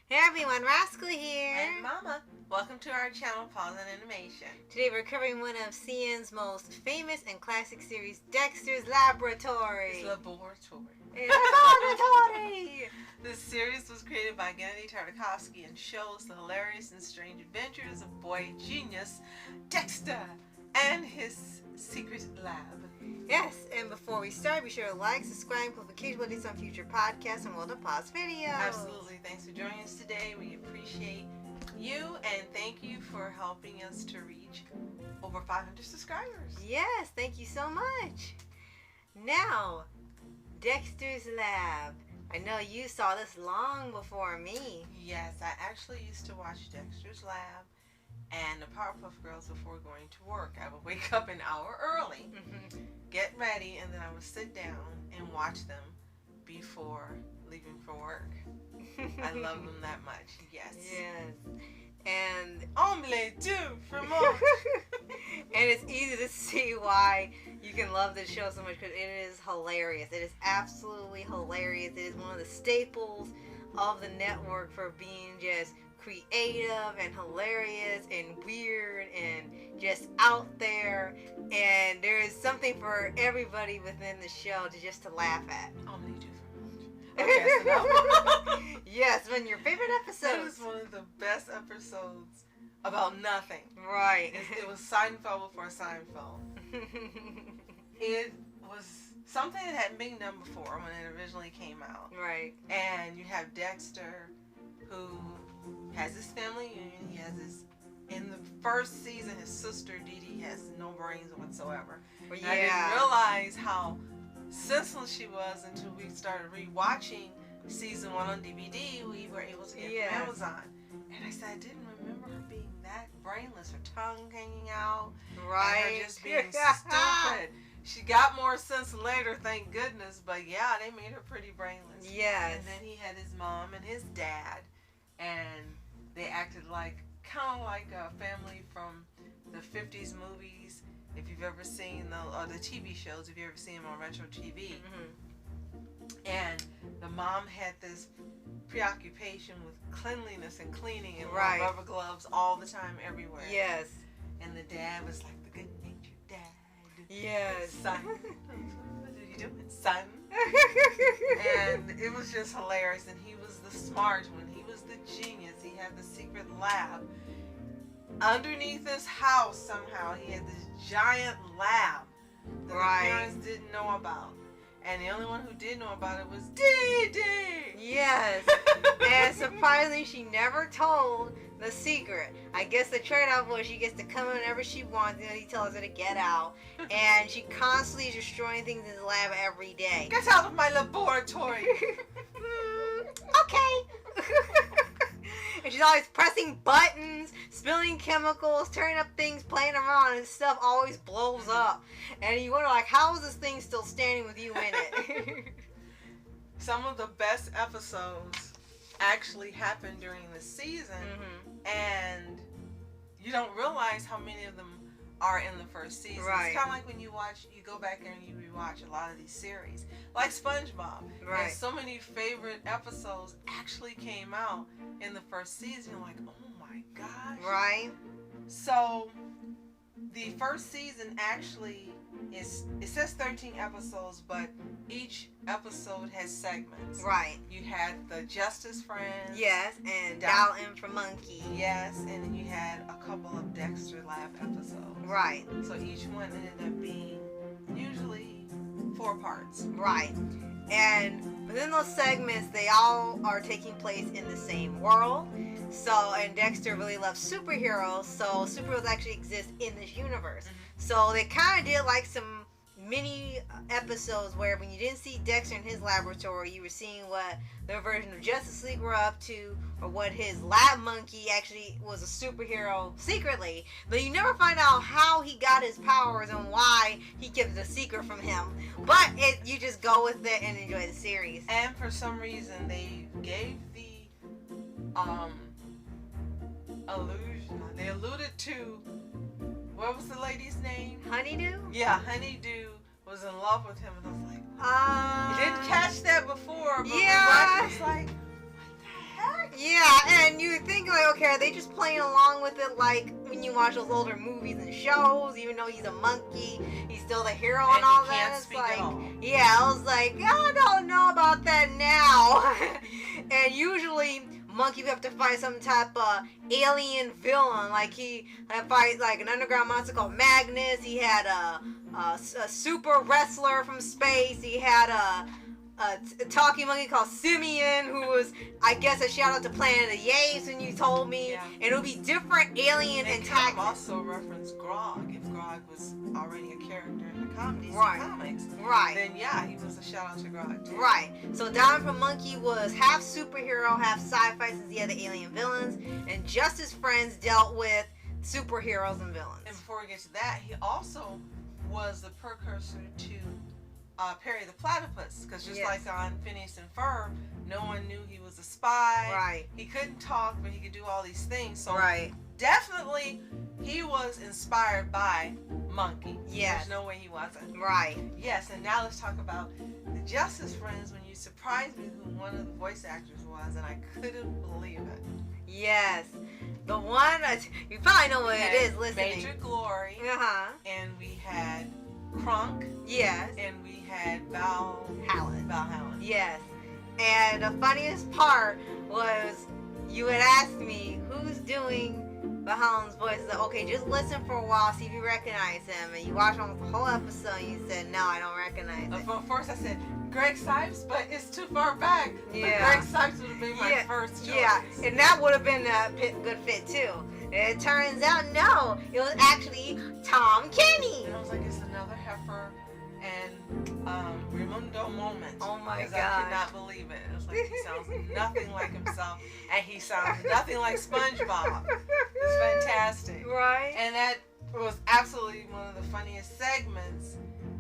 Hey everyone, Rascal here. And Mama. Welcome to our channel, Paws On Animation. Today we're covering one of CN's most famous and classic series, Dexter's Laboratory. It's laboratory. It's laboratory! This series was created by Gennedy Tartakovsky and shows the hilarious and strange adventures of boy genius Dexter and his secret lab. Yes, and before we start, be sure to like, subscribe, click notifications on future podcasts and well to pause videos. Absolutely. Thanks for joining us today. We appreciate you and thank you for helping us to reach over 500 subscribers. Yes, thank you so much. Now, Dexter's Lab. I know you saw this long before me. Yes, I actually used to watch Dexter's Lab and the Powerpuff Girls before going to work. I would wake up an hour early, get ready, and then I would sit down and watch them before leaving for work. I love them that much. Yes. Yes. And omelette deux for more. And it's easy to see why you can love this show so much because it is hilarious. It is absolutely hilarious. It is one of the staples of the network for being just creative and hilarious and weird and just out there. And there is something for everybody within the show to laugh at. Omelette deux for more. Okay, so now yes, one of your favorite episodes. It was one of the best episodes about nothing. Right. It was Seinfeld before Seinfeld. It was something that hadn't been done before when it originally came out. Right. And you have Dexter, who has his family union. He has his, in the first season, his sister Dee Dee has no brains whatsoever. Well, I didn't realize how senseless she was until we started rewatching season 1 on DVD. We were able to get from Amazon. And I said, I didn't remember her being that brainless. Her tongue hanging out. Right. And her just being stupid. She got more sense later, thank goodness. But yeah, they made her pretty brainless. Yes. And then he had his mom and his dad. And they acted like, kind of like a family from the 50s movies. If you've ever seen the TV shows, if you've ever seen them on retro TV. And the mom had this preoccupation with cleanliness and cleaning and wore rubber gloves all the time everywhere. Yes. And the dad was like the good-natured dad. Yes. Son. What are you doing, son? And it was just hilarious. And he was the smart one. He was the genius. He had the secret lab. Underneath his house somehow he had this giant lab that the parents didn't know about. And the only one who did know about it was Dee Dee. Yes. And surprisingly, she never told the secret. I guess the trade-off was she gets to come in whenever she wants, and he tells her to get out. And she constantly is destroying things in the lab every day. Get out of my laboratory. Okay. And she's always pressing buttons, spilling chemicals, turning up things, playing around, and stuff always blows up. And you wonder, like, how is this thing still standing with you in it? Some of the best episodes actually happened during the season, and you don't realize how many of them are in the first season. Right. It's kind of like when you go back and you rewatch a lot of these series, like SpongeBob. Right. And so many favorite episodes actually came out in the first season. You're like, oh my gosh. Right. So the first season actually it says 13 episodes, but each episode has segments. Right. You had the Justice Friends. Yes, and Dalton for Monkey. Yes, and then you had a couple of Dexter Lab episodes. Right. So each one ended up being usually 4 parts. Right. And within those segments, they all are taking place in the same world. So, and Dexter really loves superheroes, so superheroes actually exist in this universe. So they kind of did like some mini episodes where when you didn't see Dexter in his laboratory, you were seeing what their version of Justice League were up to, or what his lab monkey actually was a superhero secretly. But you never find out how he got his powers and why he kept it a secret from him. But you just go with it and enjoy the series. And for some reason, they gave the illusion. They alluded to, what was the lady's name? Honeydew? Yeah, Honeydew was in love with him, and I was like, you didn't catch that before, but yeah. we watched, it was like, what the heck? Yeah, and you think like, okay, are they just playing along with it like when you watch those older movies and shows? Even though he's a monkey, he's still the hero and all he that. can't It's speak like, at all. yeah, I was like, I don't know about that now. And usually, monkey would have to fight some type of alien villain. Like he had fight like an underground monster called Magnus. He had a super wrestler from space. He had a talking monkey called Simeon, who was, I guess, a shout out to Planet of the Apes when you told me. Yeah. And it would be different alien They antagonists. could also reference Grog if Grog was already a character in the comedies Right. and comics. Right. Then yeah, he was a shout out to Grog too. Right. So Diamond from Monkey was half superhero, half sci-fi since he had the alien villains, and just his friends dealt with superheroes and villains. And before we get to that, he also was the precursor to Perry the Platypus, because just Yes. like on Phineas and Ferb, no one knew he was a spy. Right. He couldn't talk, but he could do all these things. So Right. definitely, he was inspired by Monkey. Yes. There's no way he wasn't. Right. Yes, and now let's talk about the Justice Friends when you surprised me who one of the voice actors was, and I couldn't believe it. Yes. The one, you probably know what We it had is listening. Major Glory, Uh-huh. and we had Crunk, Yes. and we had Val Howland. Howland. Yes. And the funniest part was you had asked me who's doing Howland's voice. I said, okay, just listen for a while, see if you recognize him. And you watched almost the whole episode and you said, no, I don't recognize him. First I said Greg Sipes, but it's too far back. Yeah. But Greg Sipes would have been my first choice. Yeah, and that would have been a good fit too. And it turns out, no, it was actually Tom Kenny. And I was like, it's another heifer and Raimundo moment. Oh my Because I God. could not believe it. It was like, he sounds nothing like himself, and he sounds nothing like SpongeBob. It's fantastic. Right? And that was absolutely one of the funniest segments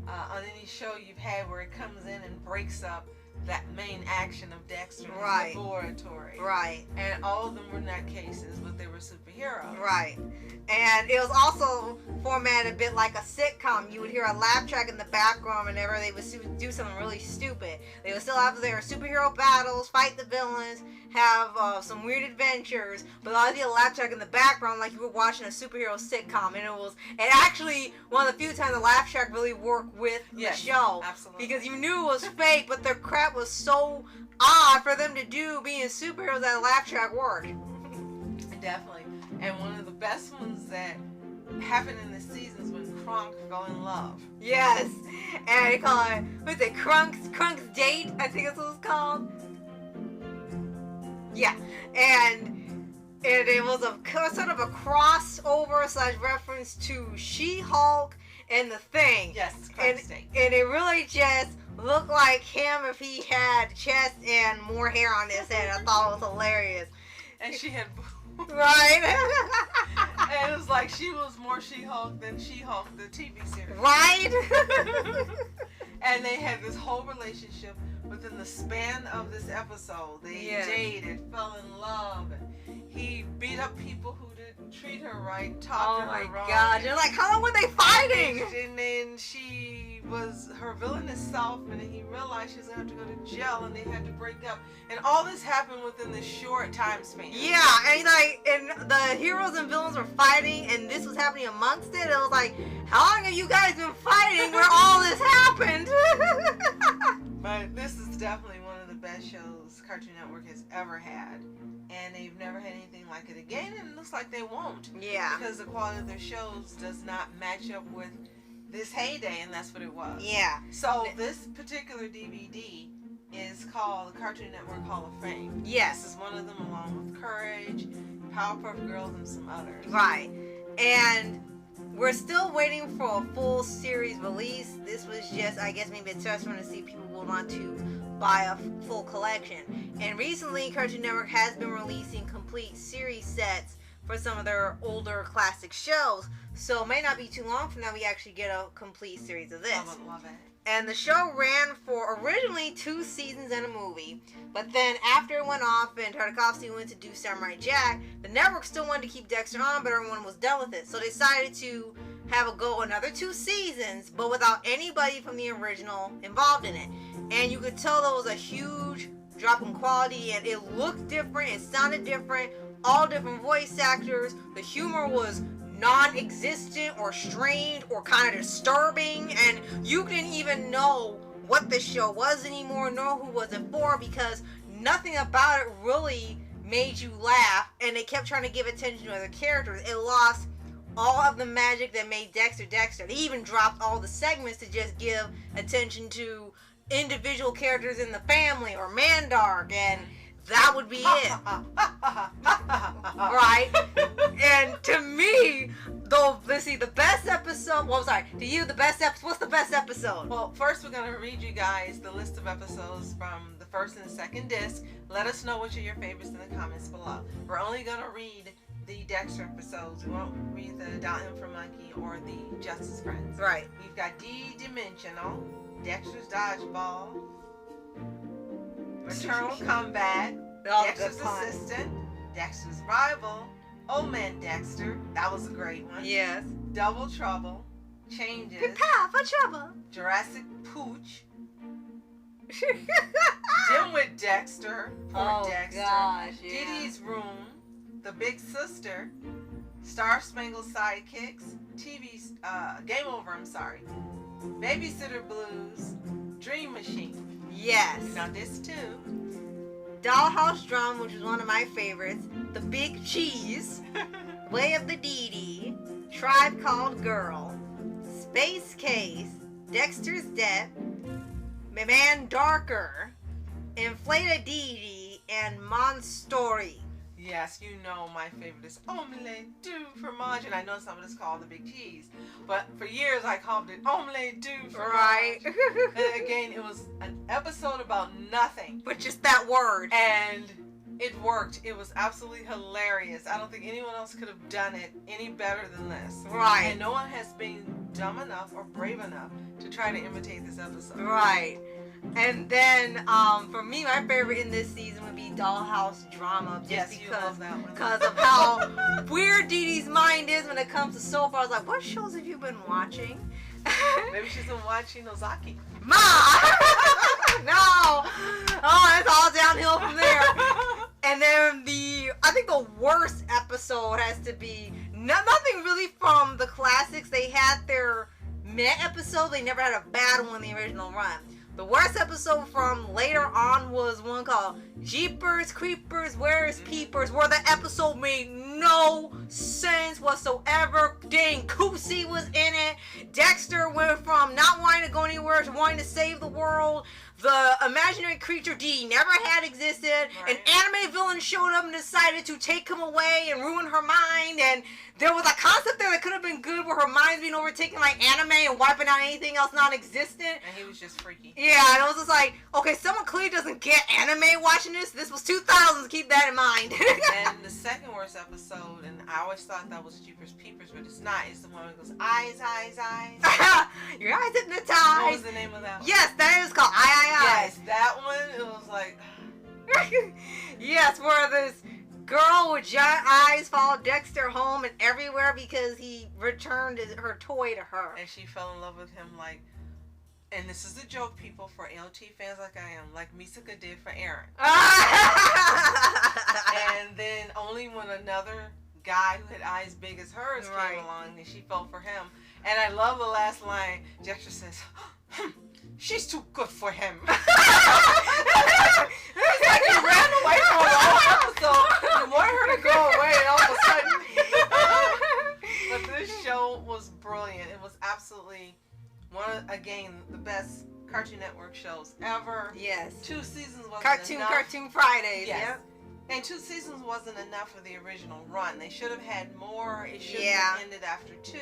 on any show you've had, where it comes in and breaks up that main action of Dexter in Right. the laboratory. Right. And all of them were not cases, but they were superheroes. Right. And it was also formatted a bit like a sitcom. You would hear a laugh track in the background whenever they would do something really stupid. They would still have their superhero battles, fight the villains, have some weird adventures, but I'd be a laugh track in the background like you were watching a superhero sitcom. And actually one of the few times the laugh track really worked with Yes, the show. absolutely. Because you knew it was fake, but their crap was so odd for them to do being superheroes that laugh track worked. Definitely. And one of the best ones that happened in the seasons when Kronk fell in love. Yes, and they call it, what's it, Crunk's Date, I think that's what it's called. Yeah, and it was a sort of a crossover / reference to She-Hulk and The Thing. Yes, Kronk's Date. And it really just looked like him if he had chest and more hair on his head. I thought it was hilarious. And she had Right? and it was like she was more She-Hulk than She-Hulk, the TV series. Right? And they had this whole relationship within the span of this episode. They Yes. dated, fell in love, and he beat up people who didn't treat her right, talked Oh to my her wrong. God! You're like, how long were they fighting? And then she was her villainous self, and then he realized she was going to have to go to jail, and they had to break up. And all this happened within this short time span. Yeah, and the heroes and villains were fighting, and this was happening amongst it. It was like, how long have you guys been fighting where all this happened? But this is definitely one of the best shows Cartoon Network has ever had. And they've never had anything like it again, and it looks like they won't. Yeah. Because the quality of their shows does not match up with this heyday, and that's what it was. Yeah. So this particular DVD is called the Cartoon Network Hall of Fame. Yes. This is one of them, along with Courage, Powerpuff Girls, and some others. Right. And we're still waiting for a full series release. This was just, I guess, maybe a test run to see if people will want to buy a full collection. And recently, Cartoon Network has been releasing complete series sets for some of their older classic shows. So it may not be too long from now we actually get a complete series of this. I would love it. And the show ran for originally 2 seasons and a movie. But then after it went off and Tartakovsky went to do Samurai Jack, the network still wanted to keep Dexter on, but everyone was done with it. So they decided to have a go another 2 seasons, but without anybody from the original involved in it. And you could tell there was a huge drop in quality, and it looked different, it sounded different, all different voice actors. The humor was non-existent or strained or kind of disturbing, and you didn't even know what the show was anymore, nor who was it for, because nothing about it really made you laugh, and they kept trying to give attention to other characters. It lost all of the magic that made Dexter Dexter. They even dropped all the segments to just give attention to individual characters in the family or Mandark, and that would be it. Right? And to me, though, let's see, the best episode, well, sorry, to you, the best episode, what's the best episode? Well, first we're going to read you guys the list of episodes from the first and the second disc. Let us know which are your favorites in the comments below. We're only going to read the Dexter episodes. We won't read the Down M for Monkey or the Justice Friends. Right. We've got D-Dimensional, Dexter's Dodgeball, Maternal Combat, Dexter's Assistant, Dexter's Rival, Old Man Dexter, that was a great one. Yes. Double Trouble, Changes, Prepare for trouble. Jurassic Pooch, Dimwit Dexter, poor Dexter, gosh, yeah. Dee Dee's Room, The Big Sister, Star Spangled Sidekicks, TV's Game Over, I'm sorry, Babysitter Blues, Dream Machine. Yes. Now this too. Dollhouse Drum, which is one of my favorites. The Big Cheese. Way of the Dee Dee. Tribe Called Girl. Space Case. Dexter's Death. Man Darker. Inflata Dee Dee. And Monstory. Yes, you know my favorite is Omelette du Fromage, and I know some of it's called the Big Cheese, but for years I called it Omelette du Fromage. Right. And again, it was an episode about nothing. But just that word. And it worked. It was absolutely hilarious. I don't think anyone else could have done it any better than this. Right. And no one has been dumb enough or brave enough to try to imitate this episode. Right. And then, for me, my favorite in this season would be Dollhouse Drama. Just Yes, you love that one. because of how weird Dee Dee's mind is when it comes to soap. I was like, what shows have you been watching? Maybe she's been watching Ozaki. Ma! No! Oh, it's all downhill from there. And then I think the worst episode has to be, nothing really from the classics. They had their meh episode. They never had a bad one in the original run. The worst episode from later on was one called Jeepers Creepers Where's Peepers, where the episode made no sense whatsoever. Dang, Koopsie was in it. Dexter went from not wanting to go anywhere to wanting to save the world. The imaginary creature D never had existed. Right. An anime villain showed up and decided to take him away and ruin her mind. And there was a concept there that could have been good where her mind's being overtaken like anime and wiping out anything else non-existent. And he was just freaky. Yeah, and it was just like, okay, someone clearly doesn't get anime watching this. This was 2000s, keep that in mind. And the second worst episode, and I always thought that was Jeepers Peepers, but it's not. It's the one that goes, eyes, eyes, eyes. Your eyes hypnotized. What was the name of that one? Yes, that is called Eye. Yes, that one, it was like... Yes, where this girl with giant eyes followed Dexter home and everywhere because he returned her toy to her. And she fell in love with him like... And this is a joke, people, for AOT fans like I am, like Misaka did for Aaron. And then only when another guy who had eyes big as hers came along, and she fell for him. And I love the last line. Dexter says, she's too good for him. It's like he ran away for the whole episode. You wanted her to go away, and all of a sudden. But this show was brilliant. It was absolutely again, the best Cartoon Network shows ever. Yes. 2 seasons wasn't enough. Cartoon Fridays. Yes. Yep. And 2 seasons wasn't enough for the original run. They should have had more. It should have ended after 2.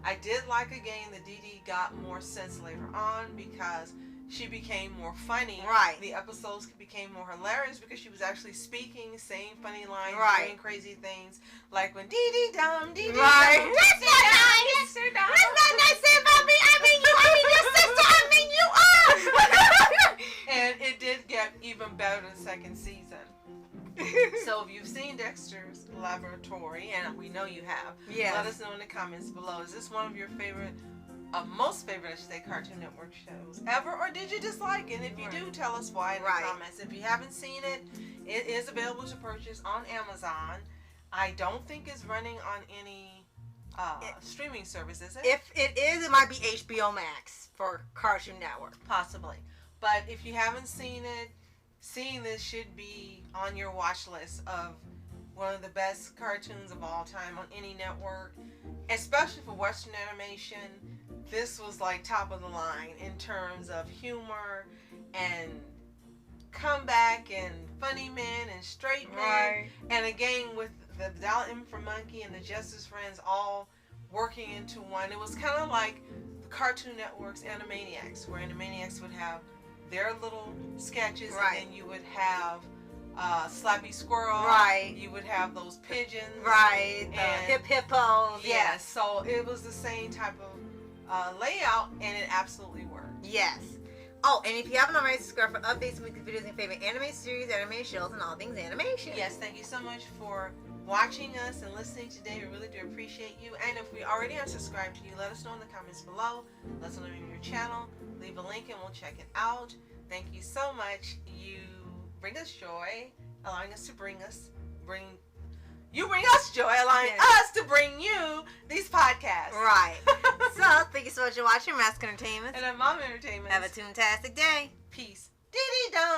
I did like again that Dee Dee got more sense later on because she became more funny. Right. The episodes became more hilarious because she was actually speaking, saying funny lines, doing crazy things. Like when Dee Dee Dum, Dee Dee Dum. Right. That's not nice. That's not nice about me. I mean you. I mean your sister. I mean you are. And it did get even better the second season. So if you've seen Dexter's Laboratory, and we know you have, let us know in the comments below. Is this one of your favorite most favorite, I should say, Cartoon Network shows ever, or did you dislike it? And if you do, tell us why in the comments. If you haven't seen it, it is available to purchase on Amazon. I don't think it's running on any streaming service, is it? If it is, it might be HBO Max for Cartoon Network. Possibly. But if you haven't seen it, seeing this should be on your watch list of one of the best cartoons of all time on any network, especially for Western animation. This was like top of the line in terms of humor and comeback and funny men and straight men. Right. And again, with the Dollar M for Monkey and the Justice Friends all working into one. It was kind of like the Cartoon Network's Animaniacs, where Animaniacs would have their little sketches, and then you would have Slappy Squirrel. Right. You would have those pigeons. Right. And Hip Hippos. Yes. So it was the same type of layout, and it absolutely worked. Yes. Oh, and if you haven't already, subscribe for updates and weekly videos on your favorite anime series, anime shows, and all things animation. Yes, thank you so much for watching us and listening today. We really do appreciate you. And if we already are subscribed to you, let us know in the comments below. Let us know in your channel. Leave a link and we'll check it out. Thank you so much. You bring us joy, allowing us to bring us joy, allowing us to bring you these podcasts. Right. So, thank you so much for watching Mask Entertainment. And I'm Mom Entertainment. Have a toontastic day. Peace. Dee-dee-da.